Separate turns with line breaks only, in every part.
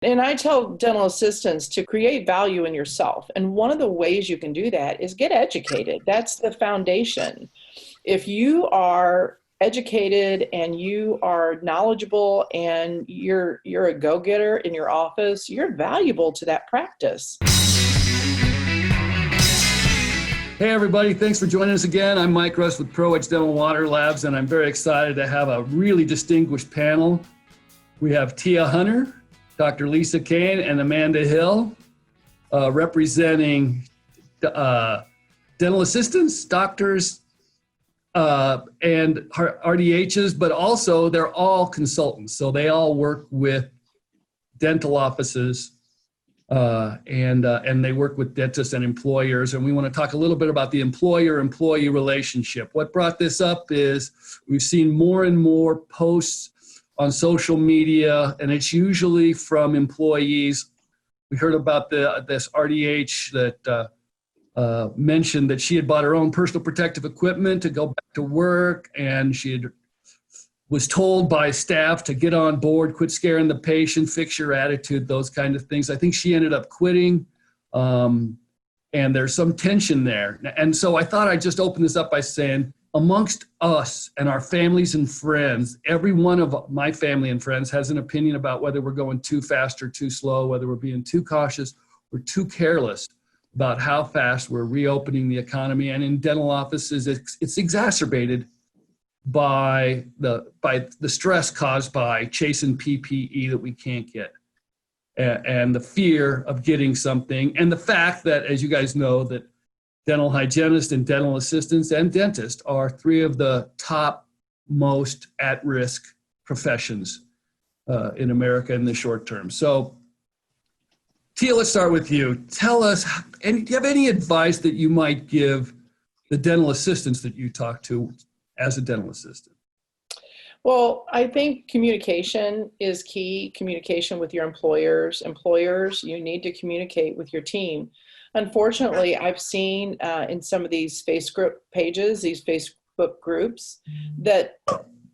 And I tell dental assistants to create value in yourself. And one of the ways you can do that is get educated. That's the foundation. If you are educated and you are knowledgeable and you're a go-getter in your office, you're valuable to that practice.
Hey everybody, thanks for joining us again. I'm Mike Russ with ProEdge Dental Water Labs, and I'm very excited to have a really distinguished panel. We have Tija Hunter, Dr. Lisa Kane, and Amanda Hill, representing dental assistants, doctors, and RDHs, but also they're all consultants. So they all work with dental offices and they work with dentists and employers. And we want to talk a little bit about the employer-employee relationship. What brought this up is we've seen more and more posts on social media, and it's usually from employees. We heard about this RDH that mentioned that she had bought her own personal protective equipment to go back to work, and she was told by staff to get on board, quit scaring the patient, fix your attitude, those kind of things. I think she ended up quitting, and there's some tension there. And so I thought I'd just open this up by saying, amongst us and our families and friends, every one of my family and friends has an opinion about whether we're going too fast or too slow, whether we're being too cautious or too careless about how fast we're reopening the economy. And in dental offices, it's exacerbated by the stress caused by chasing PPE that we can't get, and the fear of getting something, and the fact that, as you guys know, that dental hygienists and dental assistants and dentists are three of the top most at-risk professions in America in the short term. So Tia, let's start with you. Tell us, do you have any advice that you might give the dental assistants that you talk to as a dental assistant?
Well, I think communication is key. Communication with your employers. Employers, you need to communicate with your team. Unfortunately, I've seen in some of these Facebook pages, these Facebook groups, that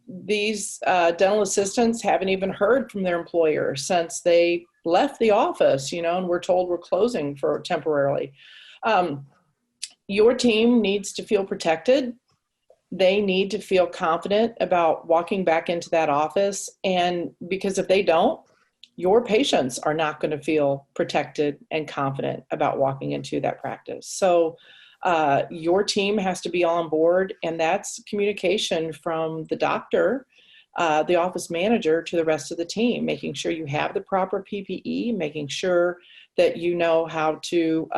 these dental assistants haven't even heard from their employer since they left the office, and we're told we're closing for temporarily. Your team needs to feel protected. They need to feel confident about walking back into that office. And because if they don't, your patients are not going to feel protected and confident about walking into that practice. So your team has to be on board, and that's communication from the doctor, the office manager, to the rest of the team, making sure you have the proper PPE, making sure that you know how to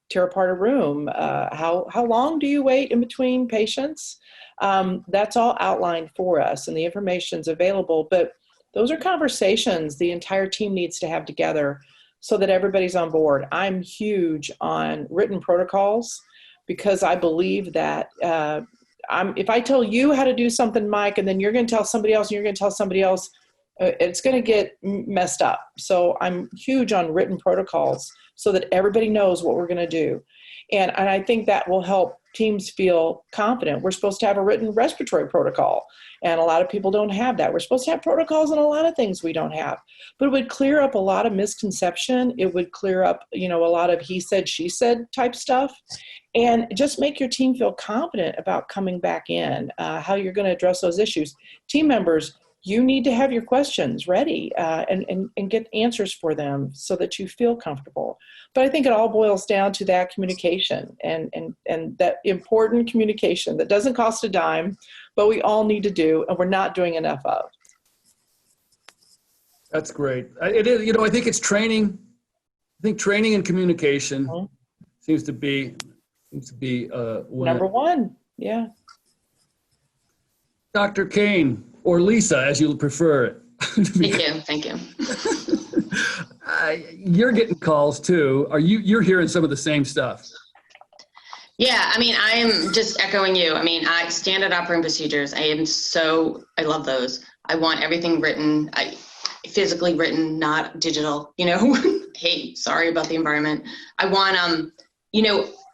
tear apart a room, how long do you wait in between patients. That's all outlined for us, and the information's available, but those are conversations the entire team needs to have together so that everybody's on board. I'm huge on written protocols because I believe that if I tell you how to do something, Mike, and then you're going to tell somebody else and you're going to tell somebody else, it's going to get messed up. So I'm huge on written protocols so that everybody knows what we're going to do. And I think that will help teams feel confident. We're supposed to have a written respiratory protocol, and a lot of people don't have that. We're supposed to have protocols on a lot of things we don't have. But it would clear up a lot of misconception. It would clear up, a lot of he said, she said type stuff, and just make your team feel confident about coming back in, how you're going to address those issues. Team members, you need to have your questions ready and get answers for them so that you feel comfortable. But I think it all boils down to that communication and that important communication that doesn't cost a dime, but we all need to do, and we're not doing enough of.
That's great. It is, I think it's training. I think training and communication seems to be
number one. Yeah.
Dr. Kane, or Lisa, as you prefer it.
Thank you.
You're getting calls too. You're hearing some of the same stuff?
Yeah, I am just echoing you. I standard operating procedures. I love those. I want everything written, physically written, not digital, Hey, sorry about the environment. I want,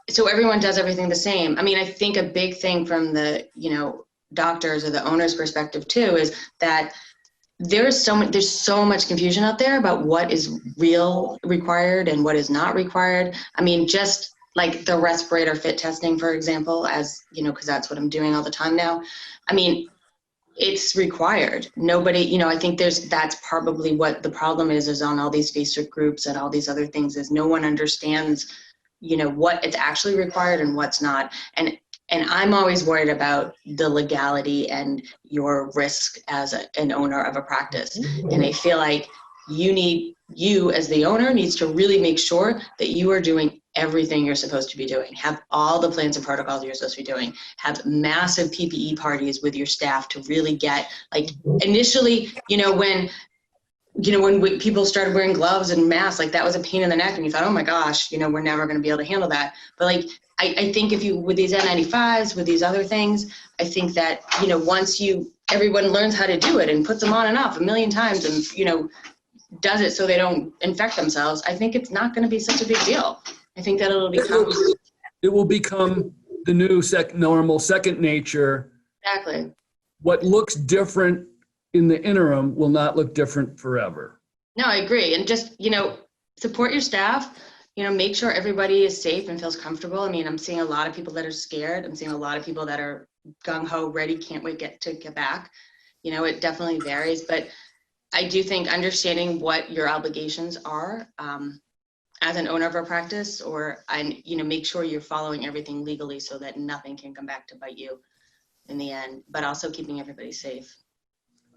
so everyone does everything the same. I think a big thing from the, doctors or the owner's perspective too, is that there's so much confusion out there about what is real required and what is not required. I mean, just like the respirator fit testing, for example, as you know, because that's what I'm doing all the time now. I mean, it's required. Nobody, you know, I think that's probably what the problem is on all these Facebook groups and all these other things, is no one understands, you know, what it's actually required and what's not. And I'm always worried about the legality and your risk as an owner of a practice. And I feel like you as the owner needs to really make sure that you are doing everything you're supposed to be doing. Have all the plans and protocols you're supposed to be doing. Have massive PPE parties with your staff to really get, like, initially, when people started wearing gloves and masks, like, that was a pain in the neck, and you thought, oh my gosh, we're never going to be able to handle that. But like, I think if you, with these N95s, with these other things, I think that, once everyone learns how to do it and puts them on and off a million times and, does it so they don't infect themselves, I think it's not going to be such a big deal. I think that it will become
the new normal, second nature.
Exactly.
What looks different in the interim will not look different forever.
No, I agree. And just, support your staff, make sure everybody is safe and feels comfortable. I mean, I'm seeing a lot of people that are scared. I'm seeing a lot of people that are gung-ho, ready, can't wait to get back. It definitely varies, but I do think understanding what your obligations are as an owner of a practice, make sure you're following everything legally so that nothing can come back to bite you in the end, but also keeping everybody safe.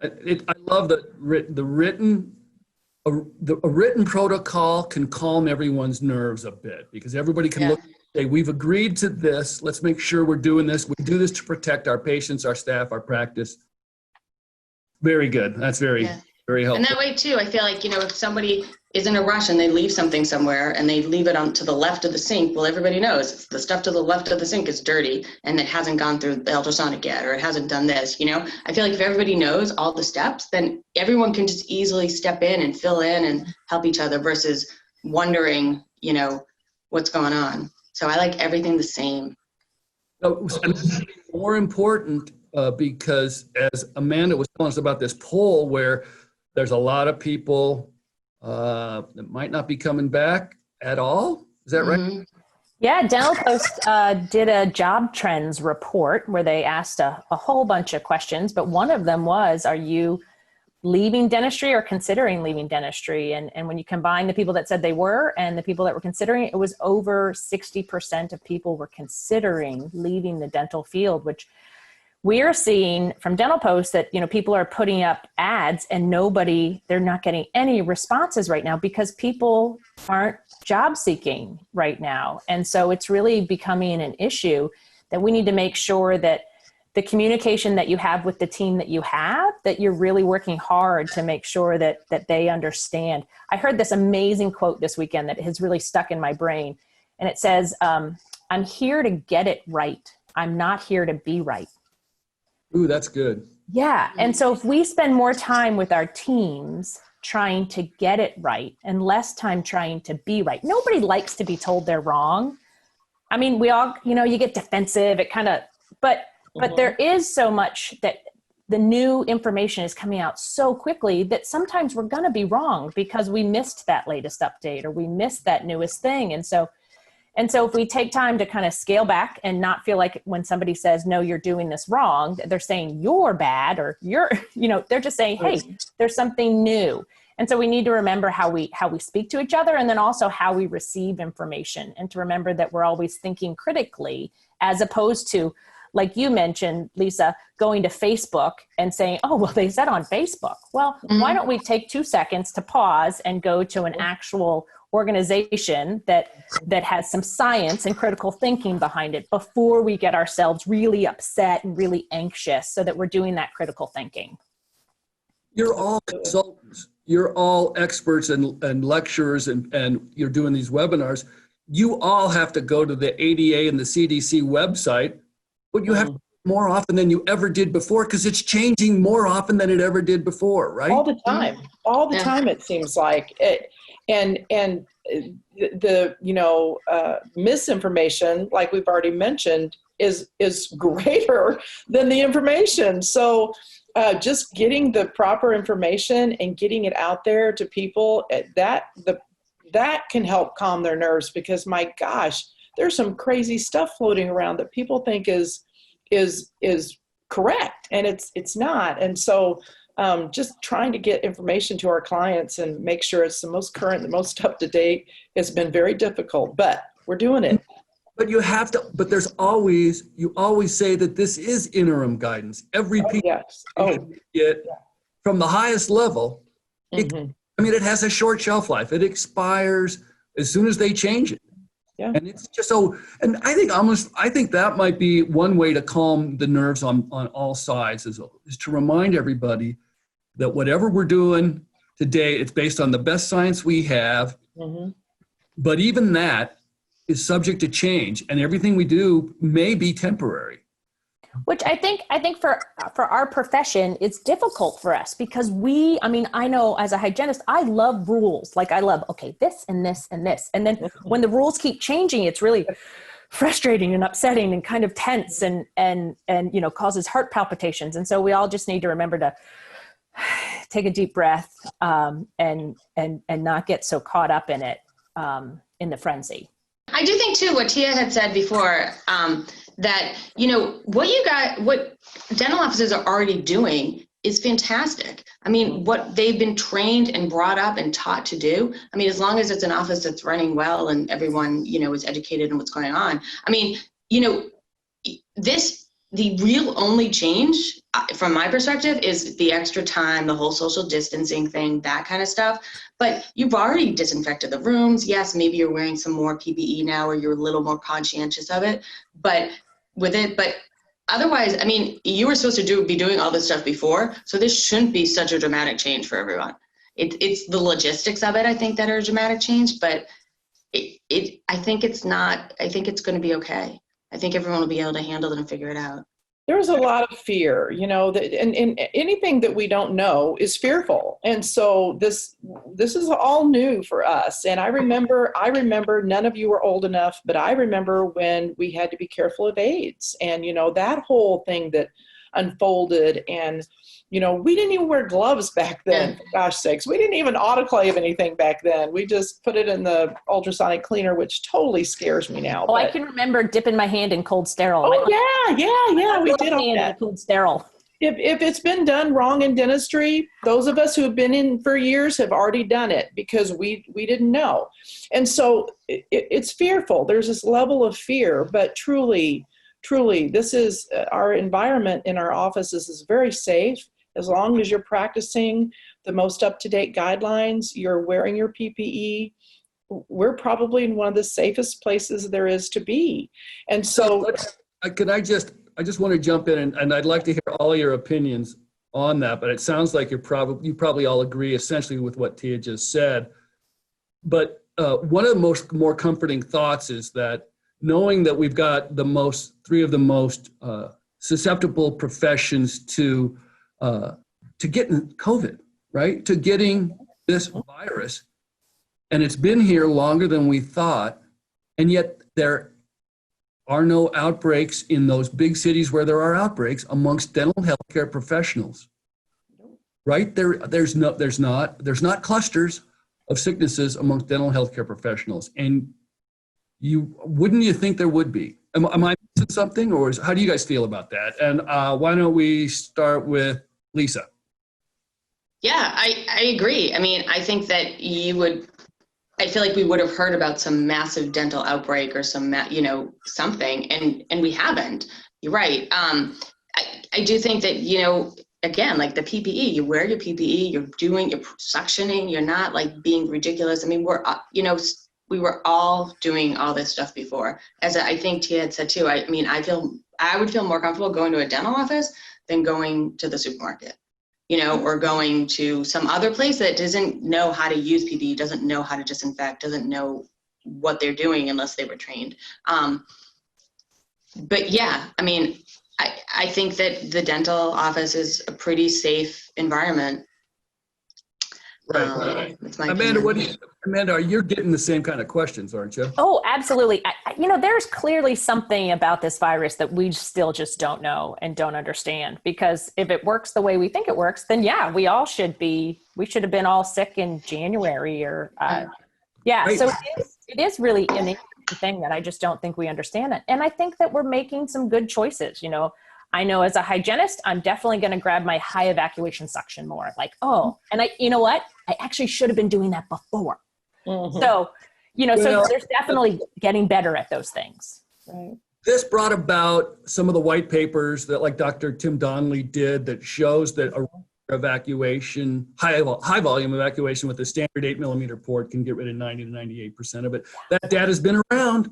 I love that a written protocol can calm everyone's nerves a bit, because everybody can look and say, we've agreed to this. Let's make sure we're doing this. We do this to protect our patients, our staff, our practice. Very good. That's very helpful.
And that way too, I feel like, if somebody is in a rush and they leave something somewhere and they leave it on to the left of the sink, well, everybody knows the stuff to the left of the sink is dirty and it hasn't gone through the ultrasonic yet, or it hasn't done this, I feel like if everybody knows all the steps, then everyone can just easily step in and fill in and help each other versus wondering, what's going on. So I like everything the same.
So, more important, because as Amanda was telling us about this poll where there's a lot of people that might not be coming back at all. Is that right?
Mm-hmm.
Yeah, Dental Post did a job trends report where they asked a whole bunch of questions, but one of them was, are you leaving dentistry or considering leaving dentistry? And when you combine the people that said they were and the people that were considering, it was over 60% of people were considering leaving the dental field, which we're seeing from Dental Post that, people are putting up ads and they're not getting any responses right now because people aren't job seeking right now. And so it's really becoming an issue that we need to make sure that the communication that you have with the team that you have, that you're really working hard to make sure that they understand. I heard this amazing quote this weekend that has really stuck in my brain. And it says, I'm here to get it right. I'm not here to be right.
Ooh, that's good.
Yeah. And so if we spend more time with our teams trying to get it right and less time trying to be right, nobody likes to be told they're wrong. I mean, we all, you get defensive, but there is so much that the new information is coming out so quickly that sometimes we're going to be wrong because we missed that latest update or we missed that newest thing. And so if we take time to kind of scale back and not feel like when somebody says, no, you're doing this wrong, they're saying you're bad or they're just saying, hey, there's something new. And so we need to remember how we speak to each other and then also how we receive information, and to remember that we're always thinking critically, as opposed to, like you mentioned, Lisa, going to Facebook and saying, oh, well, they said on Facebook. Well, why don't we take 2 seconds to pause and go to an actual organization that has some science and critical thinking behind it before we get ourselves really upset and really anxious, so that we're doing that critical thinking.
You're all consultants. You're all experts and lecturers, and you're doing these webinars. You all have to go to the ADA and the CDC website, but you have to more often than you ever did before, because it's changing more often than it ever did before, right?
All the time, it seems like it. And the misinformation, like we've already mentioned, is greater than the information. So just getting the proper information and getting it out there to people, that can help calm their nerves, because my gosh, there's some crazy stuff floating around that people think is correct, and it's not. And so just trying to get information to our clients and make sure it's the most current, the most up to date has been very difficult, but we're doing it.
But you have to, but you always say that this is interim guidance. Every piece
Yes.
you get from the highest level, it has a short shelf life. It expires as soon as they change it.
Yeah.
And it's just and I think that might be one way to calm the nerves on all sides is to remind everybody that whatever we're doing today, it's based on the best science we have. But even that is subject to change, and everything we do may be temporary.
Which I think for our profession, it's difficult for us because I know as a hygienist, I love rules. Like I love, okay, this and this and this. And then when the rules keep changing, it's really frustrating and upsetting and kind of tense and causes heart palpitations. And so we all just need to remember to take a deep breath and not get so caught up in it, in the frenzy.
I do think too, what Tija had said before, that, what dental offices are already doing is fantastic. I mean, what they've been trained and brought up and taught to do. I mean, as long as it's an office that's running well and everyone, is educated in what's going on. I mean, the real only change from my perspective is the extra time, the whole social distancing thing, that kind of stuff. But you've already disinfected the rooms. Yes, maybe you're wearing some more PPE now or you're a little more conscientious of it. But otherwise, I mean, you were supposed to be doing all this stuff before. So this shouldn't be such a dramatic change for everyone. It's the logistics of it, I think, that are a dramatic change. But I think it's not. I think it's going to be okay. I think everyone will be able to handle it and figure it out.
There's a lot of fear, and anything that we don't know is fearful. And so this is all new for us. And I remember, none of you were old enough, but I remember when we had to be careful of AIDS and, that whole thing that unfolded. And, we didn't even wear gloves back then, for gosh sakes. We didn't even autoclave anything back then. We just put it in the ultrasonic cleaner, which totally scares me now.
I can remember dipping my hand in cold sterile.
Oh, yeah, we did all that.
Cold sterile.
If it's been done wrong in dentistry, those of us who have been in for years have already done it because we didn't know. And so it's fearful. There's this level of fear, but truly, this is our environment in our offices is very safe. As long as you're practicing the most up-to-date guidelines, you're wearing your PPE, we're probably in one of the safest places there is to be. And so
I just want to jump in and I'd like to hear all your opinions on that, but it sounds like you probably all agree essentially with what Tija just said. But one of the more comforting thoughts is that knowing that we've got three of the most susceptible professions to getting COVID, right? To getting this virus. And it's been here longer than we thought. And yet there are no outbreaks in those big cities where there are outbreaks amongst dental healthcare professionals, right? There's not clusters of sicknesses amongst dental healthcare professionals. And wouldn't you think there would be? Am I missing something, or how do you guys feel about that? And why don't we start with Lisa?
Yeah, I agree. I mean, I think that I feel like we would have heard about some massive dental outbreak or some, something, and we haven't. You're right. I do think that, again, like the PPE, you wear your PPE, you're suctioning, you're not like being ridiculous. I mean, we were all doing all this stuff before. As I think Tia had said too, I would feel more comfortable going to a dental office than going to the supermarket, or going to some other place that doesn't know how to use PPE, doesn't know how to disinfect, doesn't know what they're doing unless they were trained. But yeah, I mean, I think that the dental office is a pretty safe environment.
Right.
It's my
Amanda,
opinion.
Amanda, you're getting the same kind of questions, aren't you?
Oh, absolutely. There's clearly something about this virus that we still just don't know and don't understand, because if it works the way we think it works, then yeah, we should have been all sick in January or,
Right.
So it is really an interesting thing that I just don't think we understand it. And I think that we're making some good choices. I know as a hygienist, I'm definitely going to grab my high evacuation suction more. Like, and you know what? I actually should have been doing that before.
Mhm.
So,
Well,
there's definitely getting better at those things.
Right.
This brought about some of the white papers that, like Dr. Tim Donnelly did, that shows that a evacuation, high volume evacuation with a standard 8 millimeter port can get rid of 90 to 98% of it. That data's been around,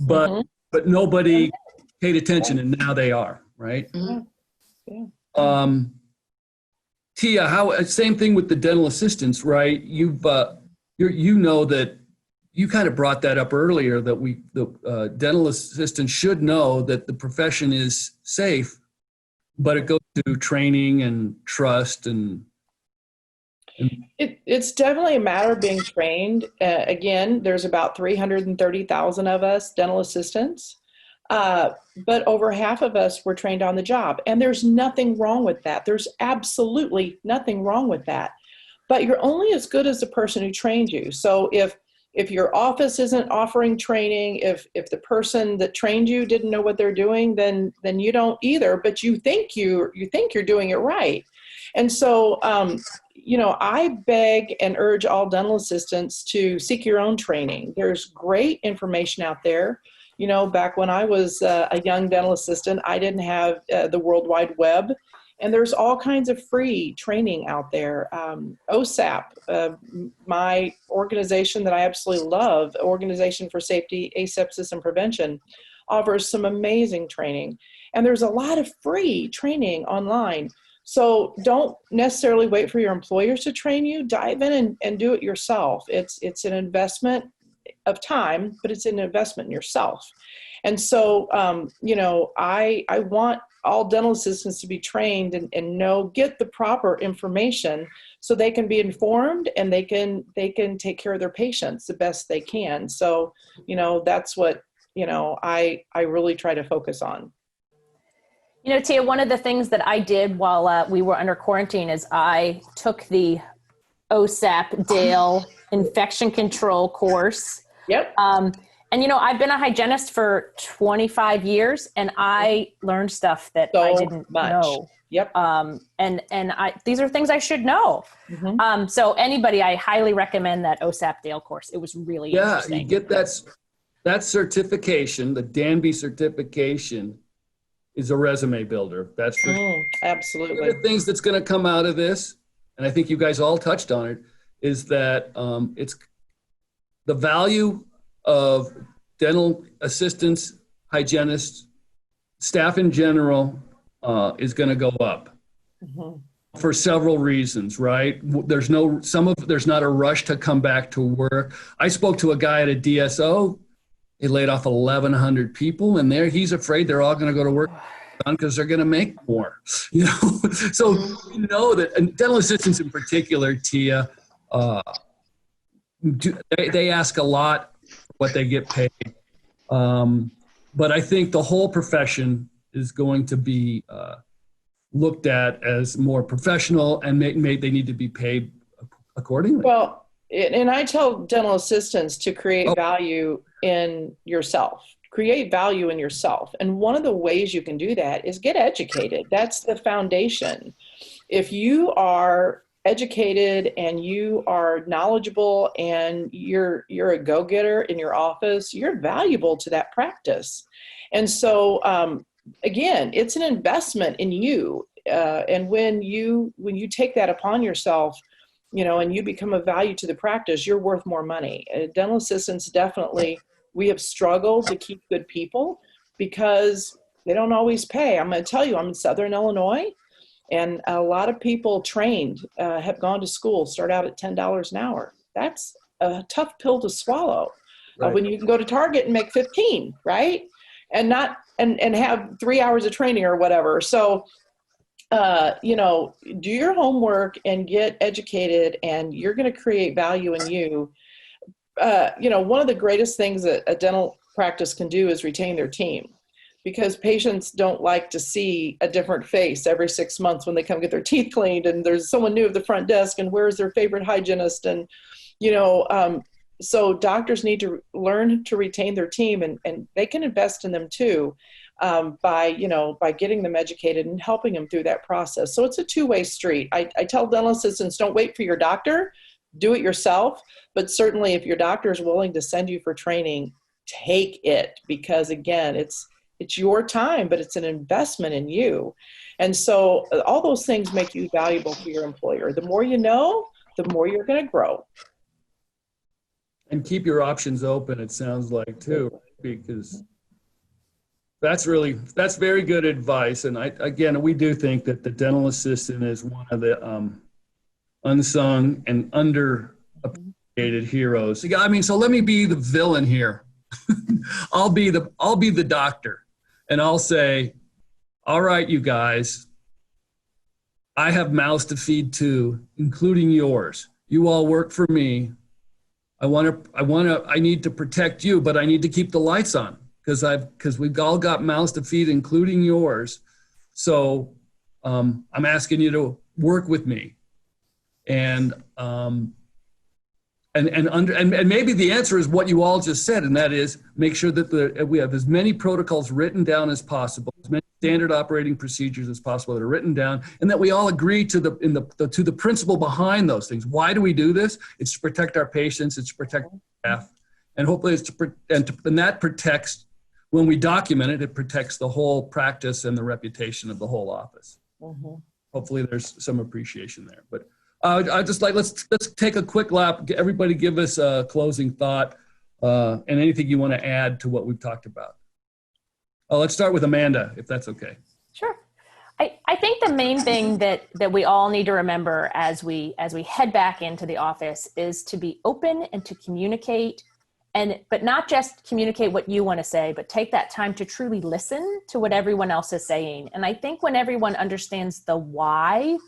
but
Mhm.
but nobody paid attention, and now they are, right?
Mhm.
Tia, same thing with the dental assistants, right? You know that you kind of brought that up earlier, that the dental assistants should know that the profession is safe, but it goes to training and trust and
It's definitely a matter of being trained. Again, there's about 330,000 of us dental assistants, but over half of us were trained on the job. And there's nothing wrong with that. There's absolutely nothing wrong with that. But you're only as good as the person who trained you. So if your office isn't offering training, if the person that trained you didn't know what they're doing, then you don't either. But you think you're doing it right. And so I beg and urge all dental assistants to seek your own training. There's great information out there. Back when I was a young dental assistant, I didn't have the World Wide Web. And there's all kinds of free training out there. OSAP, my organization that I absolutely love, Organization for Safety, Asepsis, and Prevention, offers some amazing training. And there's a lot of free training online. So don't necessarily wait for your employers to train you. Dive in and do it yourself. It's an investment of time, but it's an investment in yourself. And so, I want all dental assistants to be trained and get the proper information so they can be informed and they can take care of their patients the best they can. So, that's what, I really try to focus on.
Tia, one of the things that I did while we were under quarantine is I took the OSAP Dale infection control course.
Yep.
And I've been a hygienist for 25 years, and I learned stuff that I didn't know.
Yep.
These are things I should know.
Mm-hmm.
So anybody, I highly recommend that OSAP Dale course. It was really interesting.
You get that certification, the Danby certification, is a resume builder. That's for
absolutely.
One of the things that's going to come out of this, and I think you guys all touched on it, is that it's the value of dental assistants, hygienists, staff in general is going to go up for several reasons, right? There's not a rush to come back to work. I spoke to a guy at a DSO. He laid off 1,100 people, and he's afraid they're all going to go to work because they're going to make more. So that, and dental assistants in particular, Tia, they ask a lot what they get paid. But I think the whole profession is going to be looked at as more professional, and they need to be paid accordingly.
Well, and I tell dental assistants to create value in yourself. Create value in yourself. And one of the ways you can do that is get educated. That's the foundation. If you are educated and you are knowledgeable and you're a go-getter in your office, you're valuable to that practice. And so, again, it's an investment in you. And when you take that upon yourself, and you become a value to the practice, you're worth more money. Dental assistants, definitely, we have struggled to keep good people because they don't always pay. I'm going to tell you, I'm in Southern Illinois, and a lot of people trained have gone to school, start out at $10 an hour. That's a tough pill to swallow.
Right.
When you can go to Target and make 15, right? And have 3 hours of training or whatever. So do your homework and get educated, and you're going to create value in you. One of the greatest things that a dental practice can do is retain their team, because patients don't like to see a different face every 6 months when they come get their teeth cleaned and there's someone new at the front desk and where's their favorite hygienist. And, so doctors need to learn to retain their team, and they can invest in them too, by getting them educated and helping them through that process. So it's a two-way street. I tell dental assistants, don't wait for your doctor, do it yourself. But certainly if your doctor is willing to send you for training, take it, because again, it's your time, but it's an investment in you. And so all those things make you valuable to your employer. The more you know, the more you're going to grow.
And keep your options open, it sounds like, too, because that's very good advice. And we do think that the dental assistant is one of the unsung and underappreciated heroes. I mean, so let me be the villain here. I'll be the doctor, and I'll say, all right, you guys, I have mouths to feed too, including yours. You all work for me. I need to protect you, but I need to keep the lights on because we've all got mouths to feed, including yours. So I'm asking you to work with me. And maybe the answer is what you all just said, and that is make sure that we have as many protocols written down as possible, as many standard operating procedures as possible that are written down, and that we all agree to the principle behind those things. Why do we do this? It's to protect our patients, it's to protect staff, and hopefully and that protects, when we document it, it protects the whole practice and the reputation of the whole office. Mm-hmm. Hopefully there's some appreciation there. But I just let's take a quick lap. Everybody give us a closing thought and anything you want to add to what we've talked about. Let's start with Amanda, if that's okay.
Sure. I think the main thing that we all need to remember as we head back into the office is to be open and to communicate, but not just communicate what you want to say, but take that time to truly listen to what everyone else is saying. And I think when everyone understands the why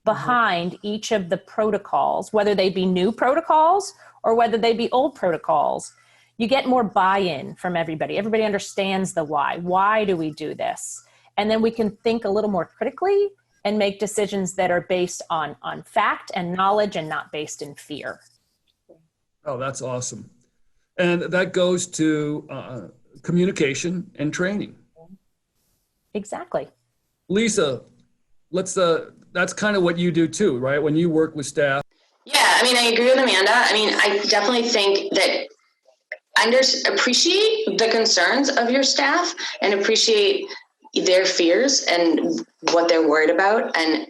behind each of the protocols, whether they be new protocols or whether they be old protocols, you get more buy-in from everybody. Everybody understands the why. Why do we do this? And then we can think a little more critically and make decisions that are based on fact and knowledge and not based in fear.
Oh, that's awesome. And that goes to communication and training.
Exactly.
Lisa, that's kind of what you do too, right? When you work with staff.
Yeah, I mean, I agree with Amanda. I mean, I definitely think that appreciate the concerns of your staff and appreciate their fears and what they're worried about, and,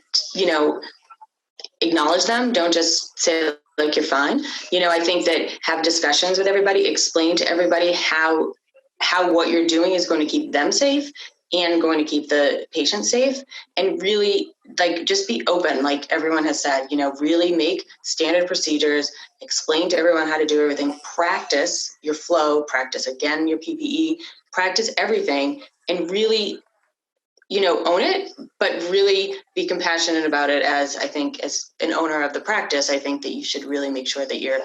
acknowledge them. Don't just say like you're fine. I think that have discussions with everybody, explain to everybody how what you're doing is going to keep them safe and going to keep the patient safe, and really just be open. Like everyone has said, really make standard procedures, explain to everyone how to do everything, practice your flow, practice again, your PPE, practice everything, and really, own it, but really be compassionate about it. As I think as an owner of the practice, I think that you should really make sure that you're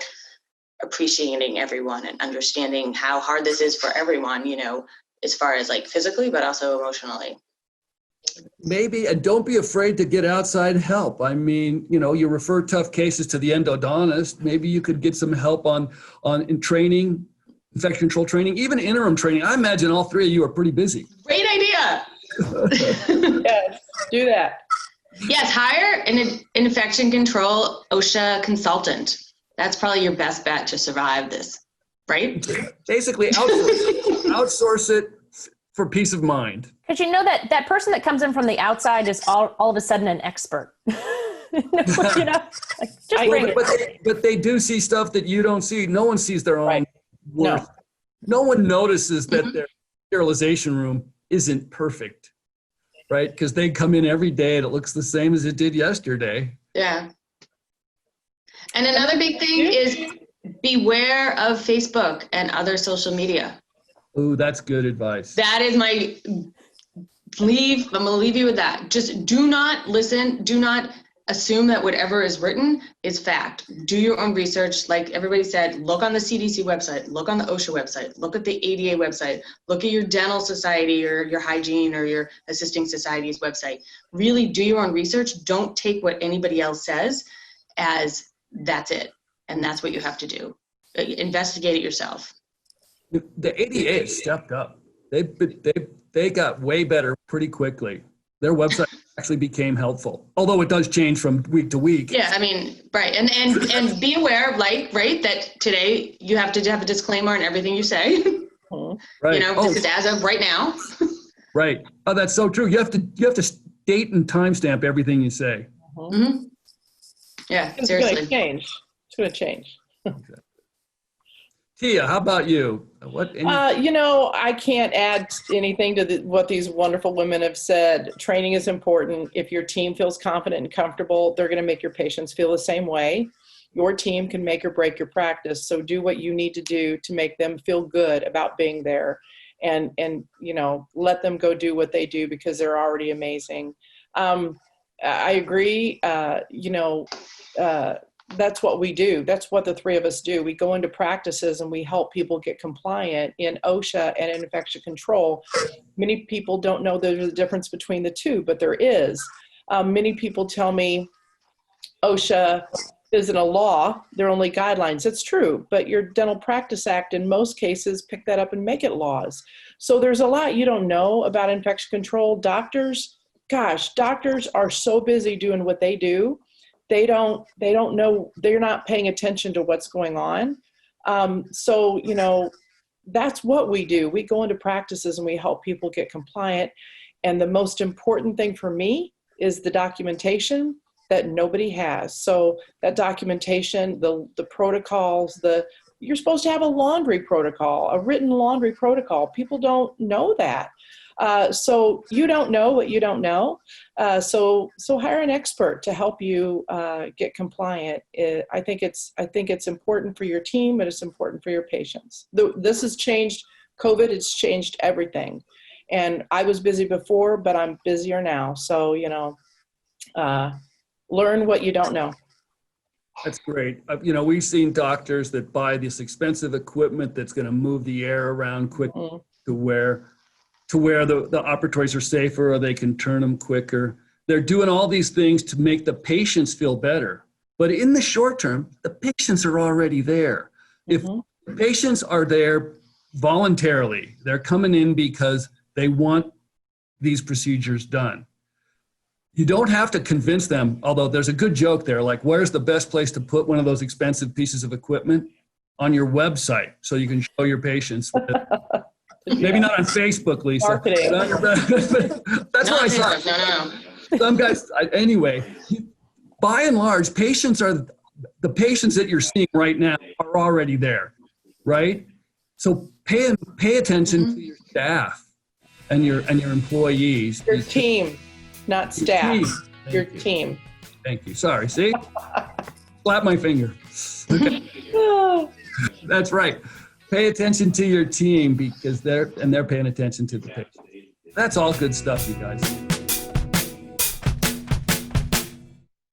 appreciating everyone and understanding how hard this is for everyone, as far as physically, but also emotionally.
Maybe, and don't be afraid to get outside help. I mean, you refer tough cases to the endodontist. Maybe you could get some help in training, infection control training, even interim training. I imagine all three of you are pretty busy.
Great idea.
Yes, do that.
Yes, hire an infection control OSHA consultant. That's probably your best bet to survive this, right?
Basically, outsource it for peace of mind.
Because that person that comes in from the outside is all of a sudden an expert. Just bring it.
But they do see stuff that you don't see. No one sees their own worth. No one notices that their sterilization room isn't perfect, right? Because they come in every day and it looks the same as it did yesterday.
Yeah. And another big thing is beware of Facebook and other social media.
Ooh, that's good advice.
That is my I'm going to leave you with that. Just do not listen. Do not assume that whatever is written is fact. Do your own research. Like everybody said, look on the CDC website, look on the OSHA website, look at the ADA website, look at your dental society or your hygiene or your assisting society's website. Really do your own research. Don't take what anybody else says as that's it. And that's what you have to do. Investigate it yourself.
The ADA stepped up. They got way better pretty quickly. Their website actually became helpful, although it does change from week to week.
Yeah, I mean, right, and be aware, right, that today you have to have a disclaimer on everything you say.
Right.
You know, this is as of right now.
Right. Oh, that's so true. You have to date and timestamp everything you say.
Mm-hmm. Yeah,
It's
seriously.
going to change. It's going to change.
Tia, how about you?
I can't add anything to what these wonderful women have said. Training is important. If your team feels confident and comfortable, they're going to make your patients feel the same way. Your team can make or break your practice. So do what you need to do to make them feel good about being there, and let them go do what they do because they're already amazing. I agree. That's what we do. That's what the three of us do. We go into practices and we help people get compliant in OSHA and in infection control. Many people don't know there's a difference between the two, but there is. Many people tell me OSHA isn't a law, they're only guidelines. It's true, but your Dental Practice Act in most cases pick that up and make it laws. So there's a lot you don't know about infection control. Doctors are so busy doing what they do. They don't know, they're not paying attention to what's going on. That's what we do. We go into practices and we help people get compliant. And the most important thing for me is the documentation that nobody has. So that documentation, the protocols, you're supposed to have a laundry protocol, a written laundry protocol. People don't know that. So you don't know what you don't know. So hire an expert to help you get compliant. I think it's important for your team, but it's important for your patients. This has changed. COVID has changed everything. And I was busy before, but I'm busier now. So, learn what you don't know.
That's great. We've seen doctors that buy this expensive equipment that's going to move the air around quickly to where the operatories are safer or they can turn them quicker. They're doing all these things to make the patients feel better. But in the short term, the patients are already there. If patients are there voluntarily, they're coming in because they want these procedures done. You don't have to convince them, although there's a good joke there, like where's the best place to put one of those expensive pieces of equipment? On your website, so you can show your patients. Maybe not on Facebook, Lisa.
Marketing.
That's what I saw.
No.
Some guys, anyway, by and large, the patients that you're seeing right now are already there, right? So pay attention to your staff and your employees.
Your team, not staff. Your team.
Thank you. Sorry. See? Slap my finger. Okay. That's right. Pay attention to your team because they're paying attention to the patient. That's all good stuff, you guys.